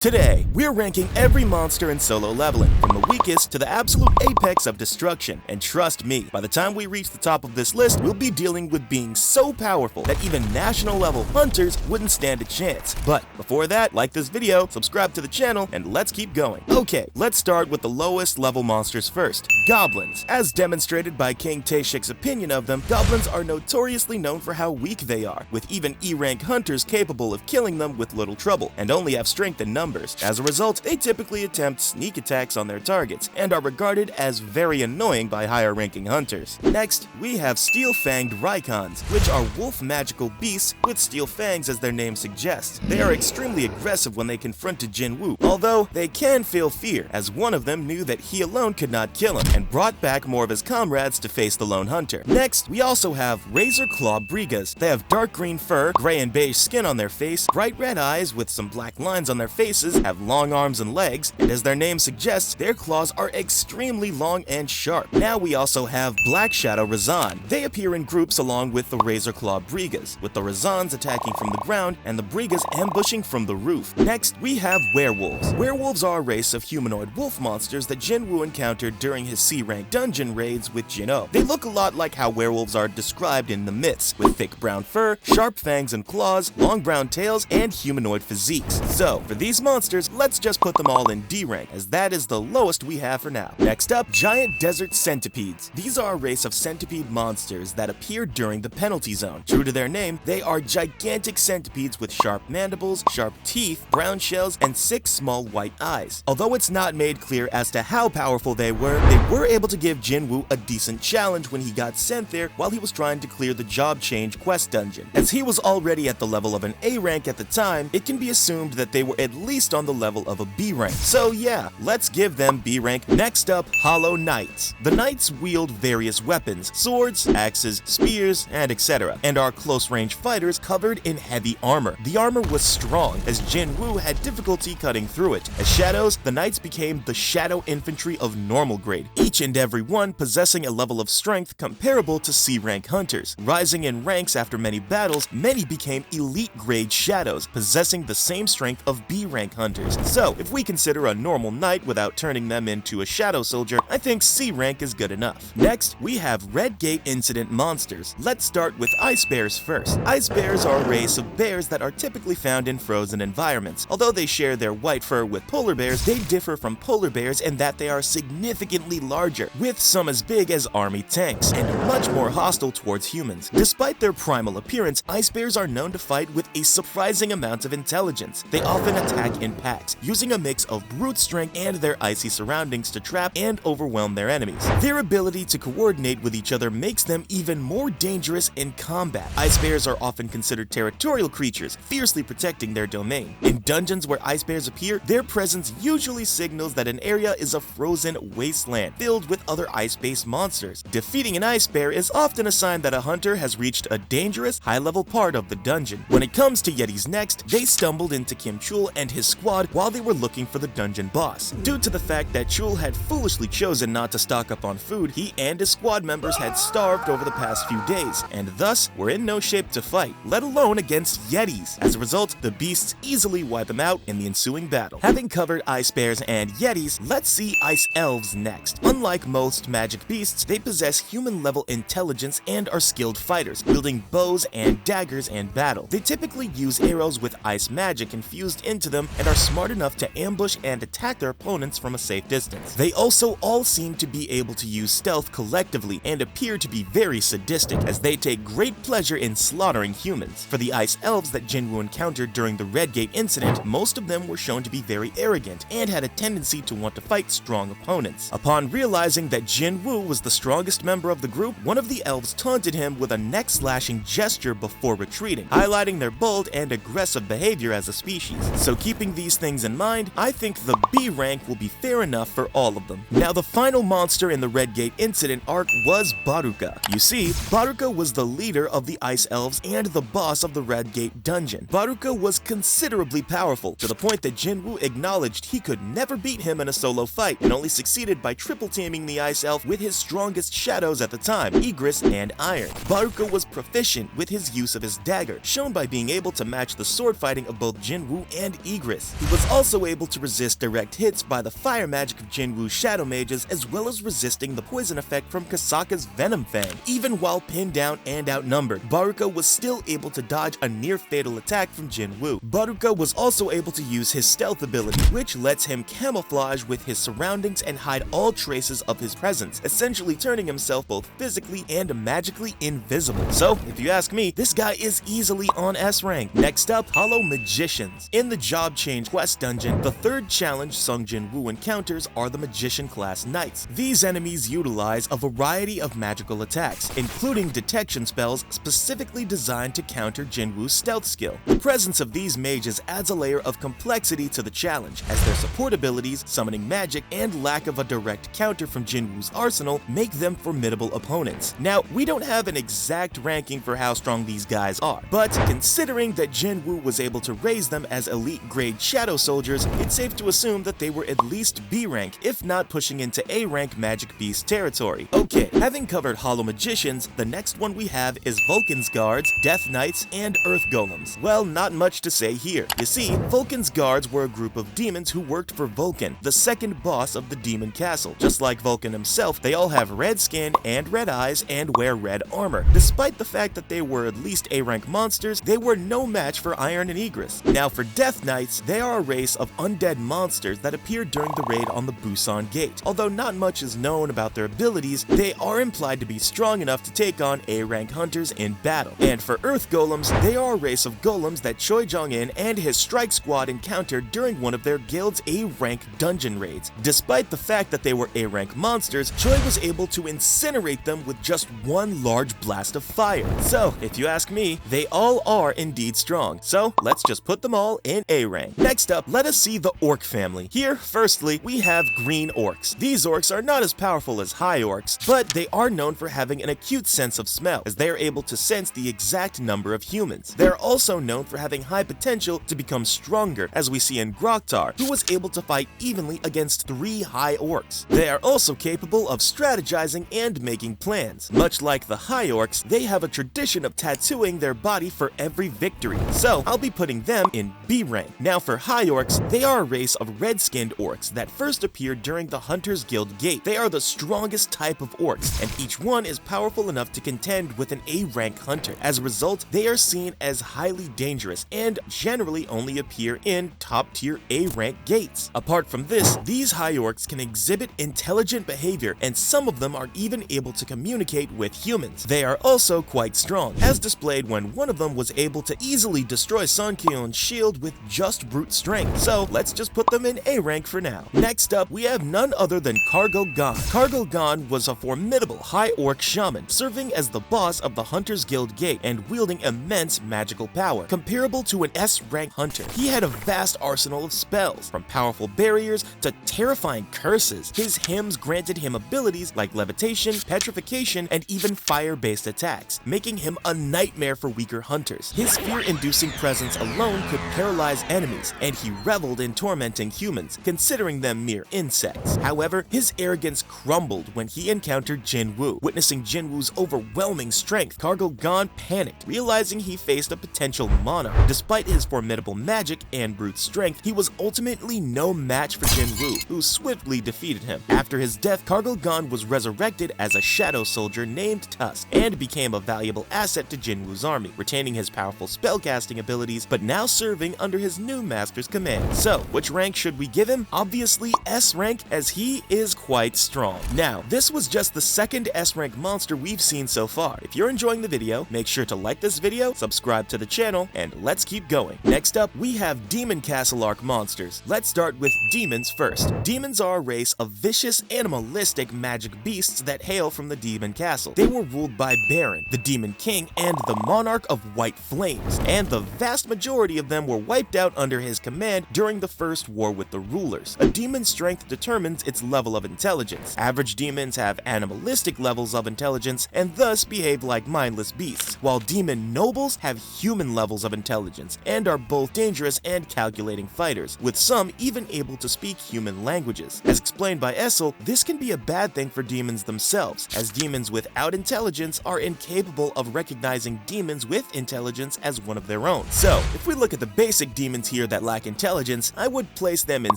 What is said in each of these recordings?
Today, we're ranking every monster in solo leveling, from the weakest to the absolute apex of destruction. And trust me, by the time we reach the top of this list, we'll be dealing with being so powerful that even national level hunters wouldn't stand a chance. But before that, like this video, subscribe to the channel, and let's keep going. Okay, let's start with the lowest level monsters first. Goblins. As demonstrated by King Taeshik's opinion of them, goblins are notoriously known for how weak they are, with even E-rank hunters capable of killing them with little trouble, and only have strength in numbers. As a result, they typically attempt sneak attacks on their targets, and are regarded as very annoying by higher-ranking hunters. Next, we have steel-fanged Rykons, which are wolf magical beasts with steel fangs as their name suggests. They are extremely aggressive when they confronted Jinwoo, although they can feel fear, as one of them knew that he alone could not kill him, and brought back more of his comrades to face the lone hunter. Next, we also have Razor Claw Brigas. They have dark green fur, gray and beige skin on their face, bright red eyes with some black lines on their faces, have long arms and legs, and as their name suggests, their claws are extremely long and sharp. Now we also have Black Shadow Razan. They appear in groups along with the Razor Claw Brigas, with the Razans attacking from the ground and the Brigas ambushing from the roof. Next, we have Werewolves. Werewolves are a race of humanoid wolf monsters that Jinwoo encountered during his C-rank dungeon raids with Jin'o. They look a lot like how werewolves are described in the myths, with thick brown fur, sharp fangs and claws, long brown tails, and humanoid physiques. So, for these monsters, let's just put them all in D rank, as that is the lowest we have for now. Next up, giant desert centipedes. These are a race of centipede monsters that appear during the penalty zone. True to their name, they are gigantic centipedes with sharp mandibles, sharp teeth, brown shells, and 6 small white eyes. Although it's not made clear as to how powerful they were able to give Jinwoo a decent challenge when he got sent there while he was trying to clear the job change quest dungeon. As he was already at the level of an A rank at the time, it can be assumed that they were at least on the level of a B rank. So yeah, let's give them B rank. Next up, Hollow Knights. The Knights wield various weapons, swords, axes, spears, and etc., and are close-range fighters covered in heavy armor. The armor was strong, as Jinwoo had difficulty cutting through it. As shadows, the Knights became the Shadow Infantry of normal grade, each and every one possessing a level of strength comparable to C-rank hunters. Rising in ranks after many battles, many became elite grade shadows, possessing the same strength of B-rank hunters. So, if we consider a normal knight without turning them into a shadow soldier, I think C rank is good enough. Next, we have Red Gate Incident monsters. Let's start with ice bears first. Ice bears are a race of bears that are typically found in frozen environments. Although they share their white fur with polar bears, they differ from polar bears in that they are significantly larger, with some as big as army tanks, and much more hostile towards humans. Despite their primal appearance, ice bears are known to fight with a surprising amount of intelligence. They often attack in packs, using a mix of brute strength and their icy surroundings to trap and overwhelm their enemies. Their ability to coordinate with each other makes them even more dangerous in combat. Ice bears are often considered territorial creatures, fiercely protecting their domain. In dungeons where ice bears appear, their presence usually signals that an area is a frozen wasteland filled with other ice-based monsters. Defeating an ice bear is often a sign that a hunter has reached a dangerous, high-level part of the dungeon. When it comes to Yetis next, they stumbled into Kim Chul and his squad while they were looking for the dungeon boss. Due to the fact that Chul had foolishly chosen not to stock up on food, he and his squad members had starved over the past few days, and thus were in no shape to fight, let alone against Yetis. As a result, the beasts easily wipe them out in the ensuing battle. Having covered ice bears and Yetis, let's see ice elves next. Unlike most magic beasts, they possess human-level intelligence and are skilled fighters, wielding bows and daggers in battle. They typically use arrows with ice magic infused into them and are smart enough to ambush and attack their opponents from a safe distance. They also all seem to be able to use stealth collectively and appear to be very sadistic, as they take great pleasure in slaughtering humans. For the ice elves that Jinwoo encountered during the Red Gate incident, most of them were shown to be very arrogant and had a tendency to want to fight strong opponents. Upon realizing that Jinwoo was the strongest member of the group, one of the elves taunted him with a neck-slashing gesture before retreating, highlighting their bold and aggressive behavior as a species. So keeping these things in mind, I think the B rank will be fair enough for all of them. Now, the final monster in the Red Gate incident arc was Baruka. You see, Baruka was the leader of the Ice Elves and the boss of the Red Gate dungeon. Baruka was considerably powerful, to the point that Jinwoo acknowledged he could never beat him in a solo fight, and only succeeded by triple teaming the Ice Elf with his strongest shadows at the time, Igris and Iron. Baruka was proficient with his use of his dagger, shown by being able to match the sword fighting of both Jinwoo and Igris. igris. He was also able to resist direct hits by the fire magic of Jinwoo's shadow mages, as well as resisting the poison effect from Kasaka's Venom Fang. Even while pinned down and outnumbered, Baruka was still able to dodge a near-fatal attack from Jinwoo. Baruka was also able to use his stealth ability, which lets him camouflage with his surroundings and hide all traces of his presence, essentially turning himself both physically and magically invisible. So, if you ask me, this guy is easily on S rank. Next up, Hollow Magicians. In the Job Change quest dungeon, the third challenge Sung Jinwoo encounters are the Magician class Knights. These enemies utilize a variety of magical attacks, including detection spells specifically designed to counter Jinwoo's stealth skill. The presence of these mages adds a layer of complexity to the challenge, as their support abilities, summoning magic, and lack of a direct counter from Jinwoo's arsenal make them formidable opponents. Now, we don't have an exact ranking for how strong these guys are, but considering that Jinwoo was able to raise them as elite grade shadow soldiers, it's safe to assume that they were at least B rank, if not pushing into A rank magic beast territory. Okay, having covered Hollow Magicians, the next one we have is Vulcan's Guards, Death Knights, and Earth Golems. Well, not much to say here. You see, Vulcan's Guards were a group of demons who worked for Vulcan, the second boss of the demon castle. Just like Vulcan himself, they all have red skin and red eyes and wear red armor. Despite the fact that they were at least A-rank monsters, they were no match for Iron and Igris. Now for Death Knights, they are a race of undead monsters that appeared during the raid on the Busan Gate. Although not much is known about their abilities, they are implied to be strong enough to take on A-rank hunters in battle. And for Earth Golems, they are a race of golems that Choi Jong-in and his strike squad encountered during one of their guild's A-rank dungeon raids. Despite the fact that they were A-rank monsters, Choi was able to incinerate them with just one large blast of fire. So, if you ask me, they all are indeed strong. So, let's just put them all in A rank. Next up, let us see the Orc family. Here, firstly, we have Green Orcs. These orcs are not as powerful as High Orcs, but they are known for having an acute sense of smell, as they are able to sense the exact number of humans. They are also known for having high potential to become stronger, as we see in Groktar, who was able to fight evenly against 3 High Orcs. They are also capable of strategizing and making plans. Much like the High Orcs, they have a tradition of tattooing their body for every victory, so I'll be putting them in B rank. Now for High Orcs, they are a race of red-skinned orcs that first appeared during the Hunter's Guild Gate. They are the strongest type of orcs, and each one is powerful enough to contend with an A-rank hunter. As a result, they are seen as highly dangerous and generally only appear in top-tier A-rank gates. Apart from this, these High Orcs can exhibit intelligent behavior, and some of them are even able to communicate with humans. They are also quite strong, as displayed when one of them was able to easily destroy Sun Kyun's shield with just brute strength. So let's just put them in A rank for now. Next up, we have none other than Kargal Gan. Kargal Gan was a formidable High Orc shaman, serving as the boss of the Hunter's Guild Gate and wielding immense magical power, comparable to an S-rank hunter. He had a vast arsenal of spells, from powerful barriers to terrifying curses. His hymns granted him abilities like levitation, petrification, and even fire-based attacks, making him a nightmare for weaker hunters. His fear-inducing presence alone could paralyze enemies, and he reveled in tormenting humans, considering them mere insects. However, his arrogance crumbled when he encountered Jinwoo. Witnessing Jinwoo's overwhelming strength, Kargal Gan panicked, realizing he faced a potential monarch. Despite his formidable magic and brute strength, he was ultimately no match for Jinwoo, who swiftly defeated him. After his death, Kargal Gan was resurrected as a shadow soldier named Tusk, and became a valuable asset to Jinwoo's army, retaining his powerful spellcasting abilities, but now serving under his new master's command. So, which rank should we give him? Obviously S rank, as he is quite strong. Now, this was just the second S rank monster we've seen so far. If you're enjoying the video, make sure to like this video, subscribe to the channel, and let's keep going. Next up, we have Demon Castle Arc monsters. Let's start with demons first. Demons are a race of vicious, animalistic magic beasts that hail from the Demon Castle. They were ruled by Baron, the Demon King, and the Monarch of White Flames, and the vast majority of them were wiped out under his command during the first war with the rulers. A demon's strength determines its level of intelligence. Average demons have animalistic levels of intelligence and thus behave like mindless beasts, while demon nobles have human levels of intelligence and are both dangerous and calculating fighters, with some even able to speak human languages. As explained by Essel, this can be a bad thing for demons themselves, as demons without intelligence are incapable of recognizing demons with intelligence as one of their own. So, if we look at the basic demons here here that lack intelligence, I would place them in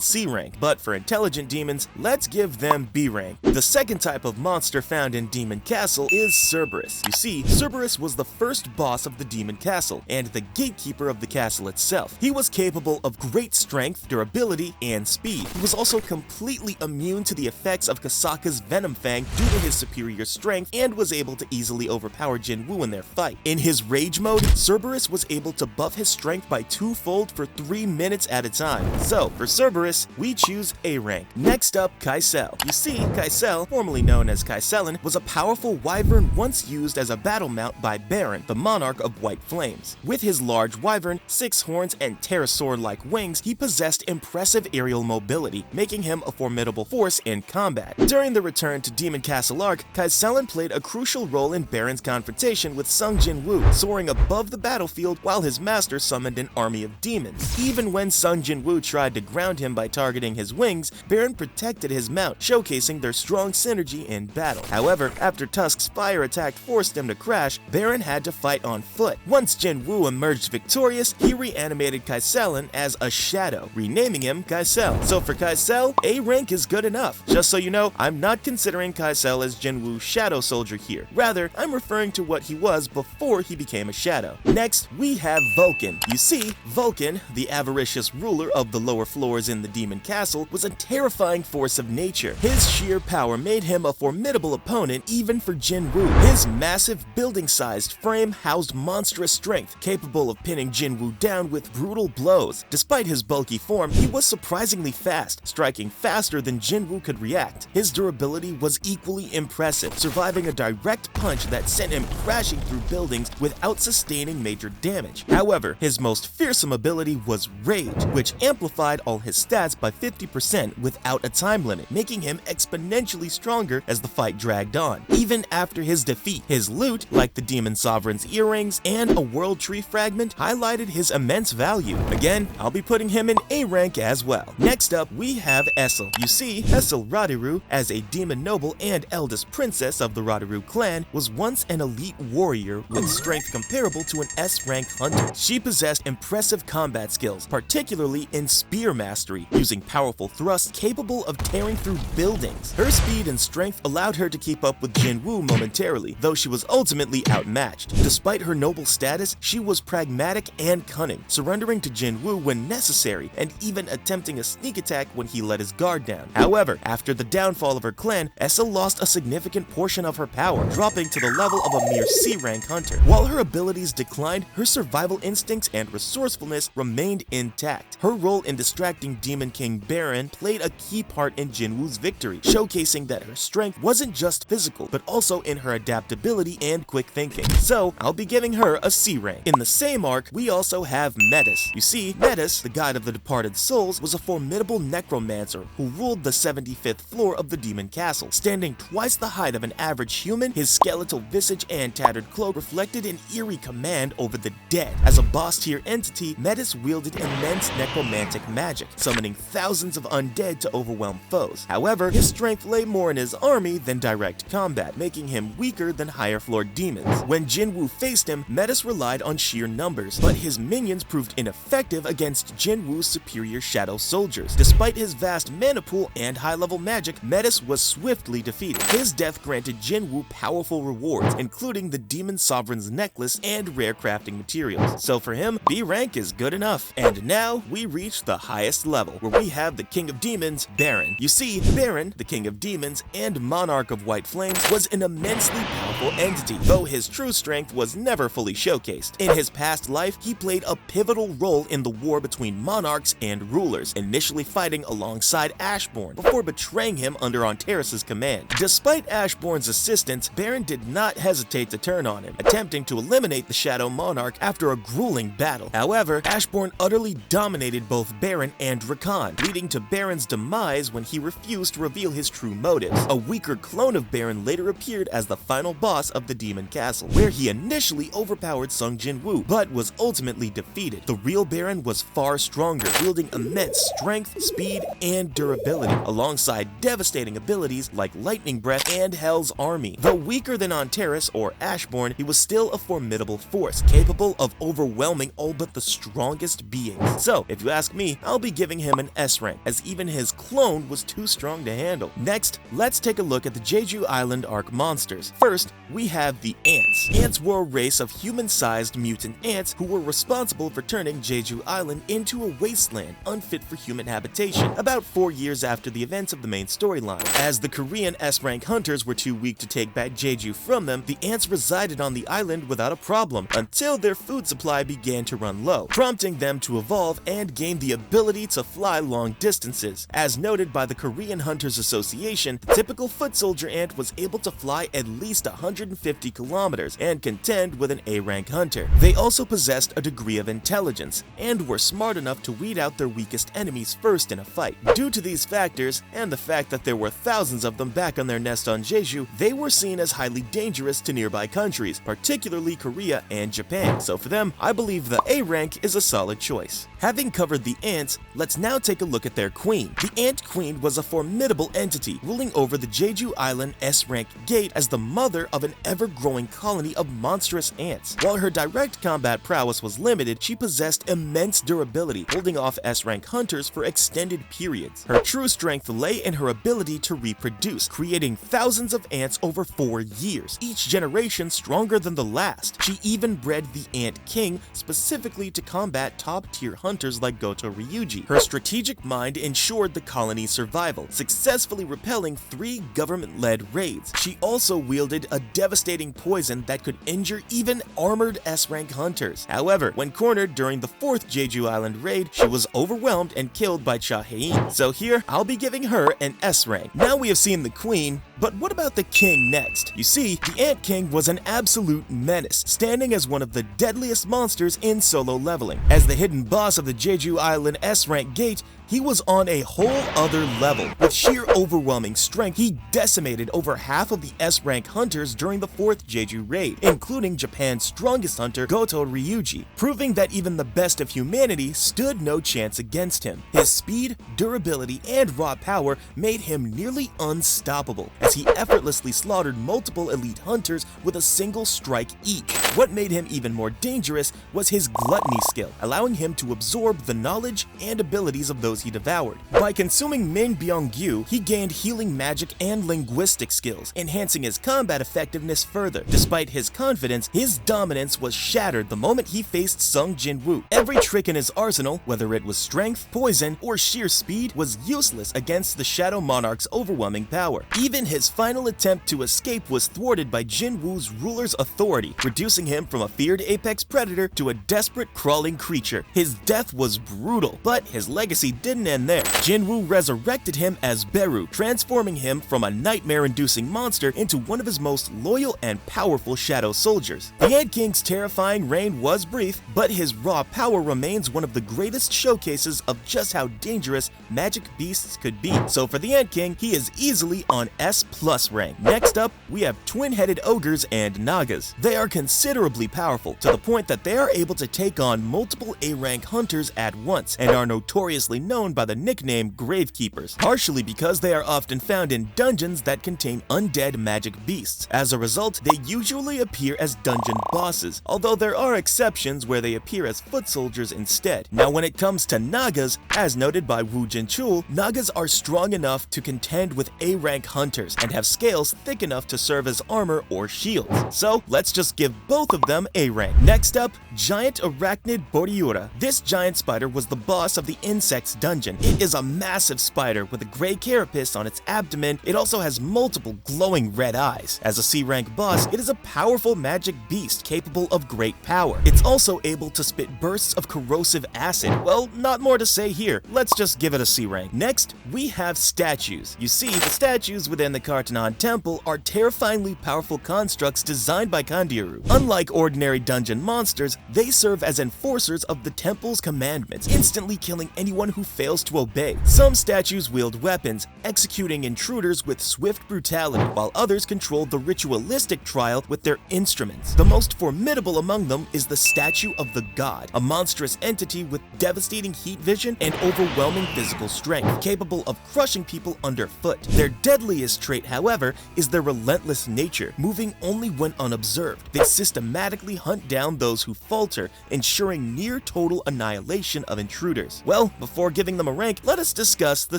C rank, but for intelligent demons, let's give them B rank. The second type of monster found in Demon Castle is Cerberus. You see, Cerberus was the first boss of the Demon Castle, and the gatekeeper of the castle itself. He was capable of great strength, durability, and speed. He was also completely immune to the effects of Kasaka's Venom Fang due to his superior strength, and was able to easily overpower Jinwoo in their fight. In his rage mode, Cerberus was able to buff his strength by twofold for 3 minutes at a time. So, for Cerberus, we choose A rank. Next up, Kaisel. You see, Kaisel, formerly known as Kaiselin, was a powerful wyvern once used as a battle mount by Baron, the Monarch of White Flames. With his large wyvern, 6 horns, and pterosaur-like wings, he possessed impressive aerial mobility, making him a formidable force in combat. During the return to Demon Castle arc, Kaiselin played a crucial role in Baron's confrontation with Sung Jinwoo, soaring above the battlefield while his master summoned an army of demons. Even when Sung Jinwoo tried to ground him by targeting his wings, Baron protected his mount, showcasing their strong synergy in battle. However, after Tusk's fire attack forced him to crash, Baron had to fight on foot. Once Jinwoo emerged victorious, he reanimated Kaiselin as a shadow, renaming him Kaisel. So for Kaisel, A rank is good enough. Just so you know, I'm not considering Kaisel as Jinwoo's shadow soldier here. Rather, I'm referring to what he was before he became a shadow. Next, we have Vulcan. You see, Vulcan, the avaricious ruler of the lower floors in the Demon Castle, was a terrifying force of nature. His sheer power made him a formidable opponent even for Jinwoo. His massive building-sized frame housed monstrous strength, capable of pinning Jinwoo down with brutal blows. Despite his bulky form, he was surprisingly fast, striking faster than Jinwoo could react. His durability was equally impressive, surviving a direct punch that sent him crashing through buildings without sustaining major damage. However, his most fearsome ability was Rage, which amplified all his stats by 50% without a time limit, making him exponentially stronger as the fight dragged on. Even after his defeat, his loot, like the Demon Sovereign's earrings and a World Tree fragment, highlighted his immense value. Again, I'll be putting him in A rank as well. Next up, we have Essel. You see, Essel Radiru, as a demon noble and eldest princess of the Radiru clan, was once an elite warrior with strength comparable to an S-rank hunter. She possessed impressive combat skills, particularly in spear mastery, using powerful thrusts capable of tearing through buildings. Her speed and strength allowed her to keep up with Jinwoo momentarily, though she was ultimately outmatched. Despite her noble status, she was pragmatic and cunning, surrendering to Jinwoo when necessary, and even attempting a sneak attack when he let his guard down. However, after the downfall of her clan, Essel lost a significant portion of her power, dropping to the level of a mere C-rank hunter. While her abilities declined, her survival instincts and resourcefulness remained intact. Her role in distracting Demon King Baron played a key part in Jinwoo's victory, showcasing that her strength wasn't just physical, but also in her adaptability and quick thinking. So, I'll be giving her a C rank. In the same arc, we also have Metis. You see, Metis, the god of the departed souls, was a formidable necromancer who ruled the 75th floor of the Demon Castle. Standing twice the height of an average human, his skeletal visage and tattered cloak reflected an eerie command over the dead. As a boss-tier entity, Metis wielded immense necromantic magic, summoning thousands of undead to overwhelm foes. However, his strength lay more in his army than direct combat, making him weaker than higher-floor demons. When Jinwoo faced him, Metis relied on sheer numbers, but his minions proved ineffective against Jinwoo's superior shadow soldiers. Despite his vast mana pool and high-level magic, Metis was swiftly defeated. His death granted Jinwoo powerful rewards, including the Demon Sovereign's necklace and rare crafting materials. So for him, B rank is good enough. And now, we reach the highest level, where we have the King of Demons, Baron. You see, Baron, the King of Demons and Monarch of White Flames, was an immensely powerful entity, though his true strength was never fully showcased. In his past life, he played a pivotal role in the war between monarchs and rulers, initially fighting alongside Ashbourne, before betraying him under Antares' command. Despite Ashbourne's assistance, Baron did not hesitate to turn on him, attempting to eliminate the Shadow Monarch after a grueling battle. However, Ashbourne utterly dominated both Baron and Rakan, leading to Baron's demise when he refused to reveal his true motives. A weaker clone of Baron later appeared as the final boss of the Demon Castle, where he initially overpowered Sung Jinwoo, but was ultimately defeated. The real Baron was far stronger, wielding immense strength, speed, and durability, alongside devastating abilities like Lightning Breath and Hell's Army. Though weaker than Antares or Ashbourne, he was still a formidable force, capable of overwhelming all but the strongest beings. So, if you ask me, I'll be giving him an S rank, as even his clone was too strong to handle. Next, let's take a look at the Jeju Island arc monsters. First, we have the ants. Ants were a race of human-sized mutant ants who were responsible for turning Jeju Island into a wasteland unfit for human habitation about 4 years after the events of the main storyline. As the Korean S-rank hunters were too weak to take back Jeju from them, the ants resided on the island without a problem until their food supply began to run low, prompting them to evolve and gain the ability to fly long distances. As noted by the Korean Hunters Association, the typical foot soldier ant was able to fly at least 150 kilometers and contend with an A-rank hunter. They also possessed a degree of intelligence and were smart enough to weed out their weakest enemies first in a fight. Due to these factors, and the fact that there were thousands of them back on their nest on Jeju, they were seen as highly dangerous to nearby countries, particularly Korea and Japan. So for them, I believe the A rank is a solid choice. Having covered the ants, let's now take a look at their queen. The Ant Queen was a formidable entity, ruling over the Jeju Island S-rank gate as the mother of an ever-growing colony of monstrous ants. While her direct combat prowess was limited, she possessed immense durability, holding off S-rank hunters for extended periods. Her true strength lay in her ability to reproduce, creating thousands of ants over 4 years, each generation stronger than the last. She even bred the Ant King specifically to combat top-tier hunters like Goto Ryuji. Her strategic mind ensured the colony's survival, successfully repelling 3 government-led raids. She also wielded a devastating poison that could injure even armored S-rank hunters. However, when cornered during the 4th Jeju Island raid, she was overwhelmed and killed by Cha Hae-in. So here, I'll be giving her an S rank. Now we have seen the queen, but what about the king next? You see, the Ant King was an absolute menace, standing as one of the deadliest monsters in solo leveling. As the hidden boss of the Jeju Island S-rank gate, he was on a whole other level. With sheer overwhelming strength, he decimated over half of the S-rank hunters during the 4th Jeju raid, including Japan's strongest hunter, Goto Ryuji, proving that even the best of humanity stood no chance against him. His speed, durability, and raw power made him nearly unstoppable, as he effortlessly slaughtered multiple elite hunters with a single strike each. What made him even more dangerous was his gluttony skill, allowing him to absorb the knowledge and abilities of those he devoured. By consuming Min Byung-gyu, he gained healing magic and linguistic skills, enhancing his combat effectiveness further. Despite his confidence, his dominance was shattered the moment he faced Sung Jin-woo. Every trick in his arsenal, whether it was strength, poison, or sheer speed, was useless against the Shadow Monarch's overwhelming power. Even his final attempt to escape was thwarted by Jin-woo's ruler's authority, reducing him from a feared apex predator to a desperate crawling creature. His death was brutal, but his legacy didn't end there. Jin-woo resurrected him as Beru, transforming him from a nightmare-inducing monster into one of his most loyal and powerful shadow soldiers. The Ant King's terrifying reign was brief, but his raw power remains one of the greatest showcases of just how dangerous magic beasts could be. So for the Ant King, he is easily on S+ rank. Next up, we have twin-headed ogres and nagas. They are considerably powerful, to the point that they are able to take on multiple A-rank hunters at once, and are notoriously known by the nickname Gravekeepers, partially because they are often found in dungeons that contain undead magic beasts. As a result, they usually appear as dungeon bosses, although there are exceptions where they appear as foot soldiers instead. Now when it comes to nagas, as noted by Woo Jin-chul, nagas are strong enough to contend with A-rank hunters, and have scales thick enough to serve as armor or shields. So let's just give both of them A rank. Next up, Giant Arachnid Boriura. This giant spider was the boss of the insects dungeon. It is a massive spider with a gray carapace on its abdomen. It also has multiple glowing red eyes. As a C-rank boss, it is a powerful magic beast capable of great power. It's also able to spit bursts of corrosive acid. Well, not more to say here. Let's just give it a C rank. Next, we have statues. You see, the statues within the Kartanon Temple are terrifyingly powerful constructs designed by Kandiru. Unlike ordinary dungeon monsters, they serve as enforcers of the temple's commandments, instantly killing anyone who fails to obey. Some statues wield weapons, executing intruders with swift brutality, while others control the ritualistic trial with their instruments. The most formidable among them is the Statue of the God, a monstrous entity with devastating heat vision and overwhelming physical strength, capable of crushing people underfoot. Their deadliest trait, however, is their relentless nature, moving only when unobserved. They systematically hunt down those who falter, ensuring near total annihilation of intruders. Well, before giving them a rank, let us discuss the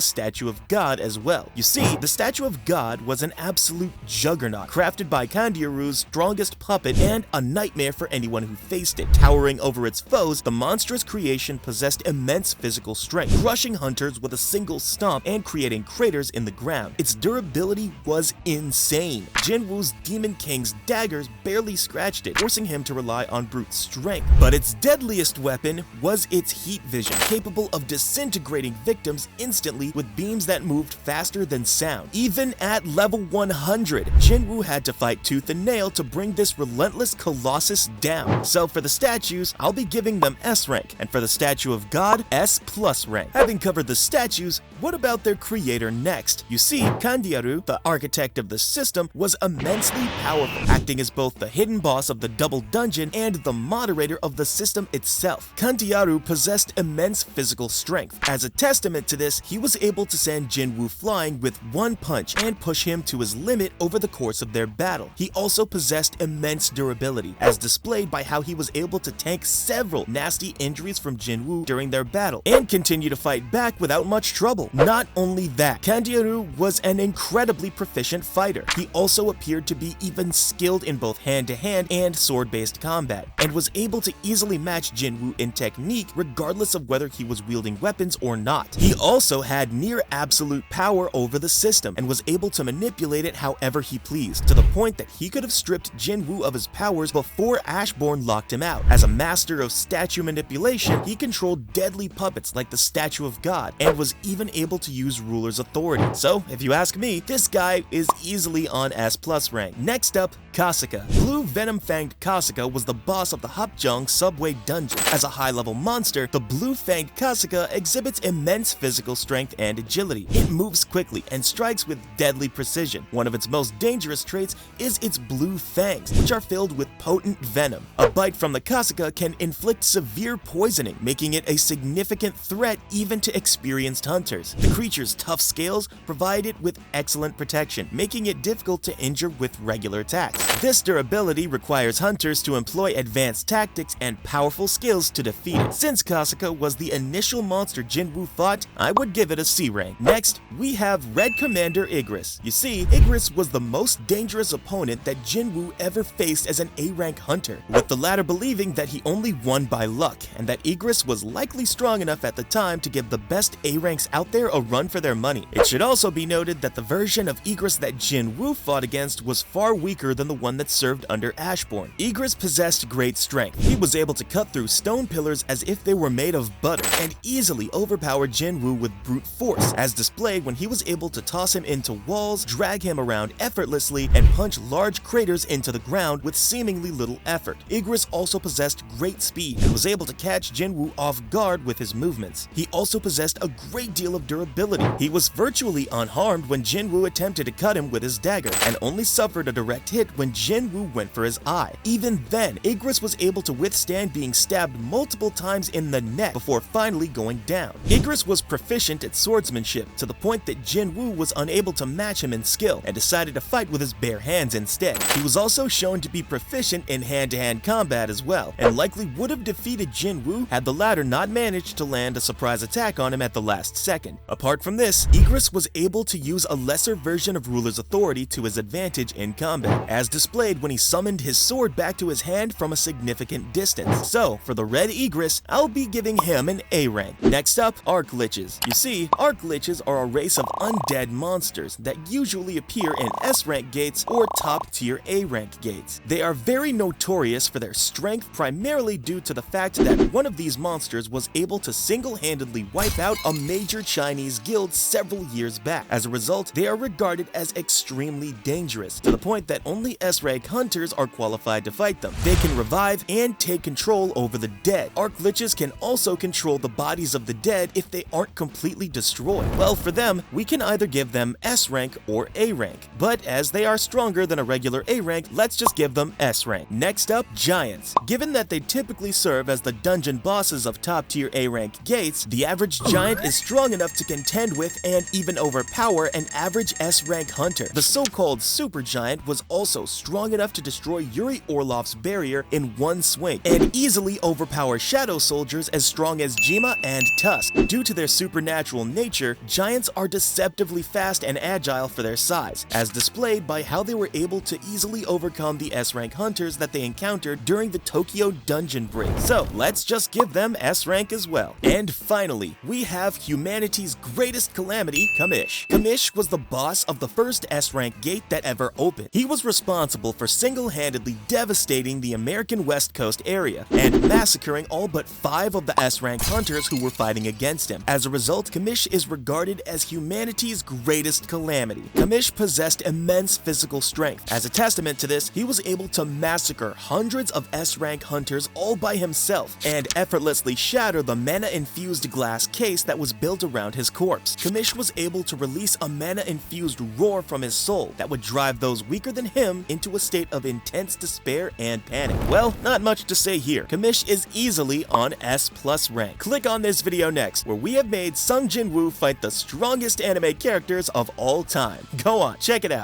Statue of God as well. You see, the Statue of God was an absolute juggernaut, crafted by Kandyaru's strongest puppet and a nightmare for anyone who faced it. Towering over its foes, the monstrous creation possessed immense physical strength, crushing hunters with a single stomp and creating craters in the ground. Its durability was insane. Jinwoo's Demon King's daggers barely scratched it, forcing him to rely on brute strength. But its deadliest weapon was its heat vision, capable of disintegrating victims instantly with beams that moved faster than sound. Even at level 100, Jinwoo had to fight tooth and nail to bring this relentless colossus down. So for the statues, I'll be giving them S rank, and for the Statue of God, S+ rank. Having covered the statues, what about their creator next? You see, Kandyaru, the architect of the system, was immensely powerful, acting as both the hidden boss of the double dungeon and the moderator of the system itself. Kandyaru possessed immense physical strength. As a testament to this, he was able to send Jinwoo flying with one punch and push him to his limit over the course of their battle. He also possessed immense durability, as displayed by how he was able to tank several nasty injuries from Jinwoo during their battle and continue to fight back without much trouble. Not only that, Kandyaru was an incredibly proficient fighter. He also appeared to be even skilled in both hand-to-hand and sword-based combat, and was able to easily match Jinwoo in technique regardless of whether he was wielding weapons or not. He also had near absolute power over the system and was able to manipulate it however he pleased, to the point that he could have stripped Jinwoo of his powers before Ashbourne locked him out. As a master of statue manipulation, he controlled deadly puppets like the Statue of God and was even able to use ruler's authority. So, if you ask me, this guy is easily on S+ rank. Next up, Kasuga. Blue Venom-Fanged Kasuga was the boss of the Hapjeong subway dungeon. As a high-level monster, the blue-fanged Kasuga exhibits immense physical strength and agility. It moves quickly and strikes with deadly precision. One of its most dangerous traits is its blue fangs, which are filled with potent venom. A bite from the Kasuga can inflict severe poisoning, making it a significant threat even to experienced hunters. The creature's tough scales provide it with excellent protection, making it difficult to injure with regular attacks. This durability requires hunters to employ advanced tactics and powerful skills to defeat it. Since Kasuga was the initial monster Jinwoo fought, I would give it a C rank. Next, we have Red Commander Igris. You see, Igris was the most dangerous opponent that Jinwoo ever faced as an A-rank hunter, with the latter believing that he only won by luck, and that Igris was likely strong enough at the time to give the best A-ranks out there a run for their money. It should also be noted that the version of Igris that Jinwoo fought against was far weaker than the one that served under Ashbourne. Igris possessed great strength. He was able to cut through stone pillars as if they were made of butter, and easily overpowered Jinwoo with brute force, as displayed when he was able to toss him into walls, drag him around effortlessly, and punch large craters into the ground with seemingly little effort. Igris also possessed great speed and was able to catch Jinwoo off guard with his movements. He also possessed a great deal of durability. He was virtually unharmed when Jinwoo attempted to cut him with his dagger, and only suffered a direct hit when Jinwoo went for his eye. Even then, Igris was able to withstand being stabbed multiple times in the neck before finally going down. Igris was proficient at swordsmanship, to the point that Jinwoo was unable to match him in skill, and decided to fight with his bare hands instead. He was also shown to be proficient in hand-to-hand combat as well, and likely would have defeated Jinwoo had the latter not managed to land a surprise attack on him at the last second. Apart from this, Igris was able to use a lesser version of ruler's authority to his advantage in combat, as displayed when he summoned his sword back to his hand from a significant distance. So, for the red Igris, I'll be giving him an A rank. Next up, Arc Liches. You see, Arc Liches are a race of undead monsters that usually appear in S rank gates or top tier A rank gates. They are very notorious for their strength, primarily due to the fact that one of these monsters was able to single-handedly wipe out a major Chinese guild several years back. As a result, they are regarded as extremely dangerous, to the point that only only S-rank hunters are qualified to fight them. They can revive and take control over the dead. Arc Liches can also control the bodies of the dead if they aren't completely destroyed. Well, for them, we can either give them S-rank or A-rank, but as they are stronger than a regular A-rank, let's just give them S-rank. Next up, Giants. Given that they typically serve as the dungeon bosses of top-tier A-rank gates, the average Giant is strong enough to contend with and even overpower an average S-rank hunter. The so-called Super Giant was also strong enough to destroy Yuri Orlov's barrier in one swing, and easily overpower Shadow Soldiers as strong as Jima and Tusk. Due to their supernatural nature, Giants are deceptively fast and agile for their size, as displayed by how they were able to easily overcome the S-rank hunters that they encountered during the Tokyo Dungeon Break. So let's just give them S-rank as well. And finally, we have humanity's greatest calamity, Kamish. Kamish was the boss of the first S-rank gate that ever opened. He was responsible for single-handedly devastating the American West Coast area and massacring all but 5 of the S-rank hunters who were fighting against him. As a result, Kamish is regarded as humanity's greatest calamity. Kamish possessed immense physical strength. As a testament to this, he was able to massacre hundreds of S-rank hunters all by himself and effortlessly shatter the mana-infused glass case that was built around his corpse. Kamish was able to release a mana-infused roar from his soul that would drive those weaker than him into a state of intense despair and panic. Well, not much to say here. Kamish is easily on S+ rank. Click on this video next, where we have made Sung Jin Woo fight the strongest anime characters of all time. Go on, check it out.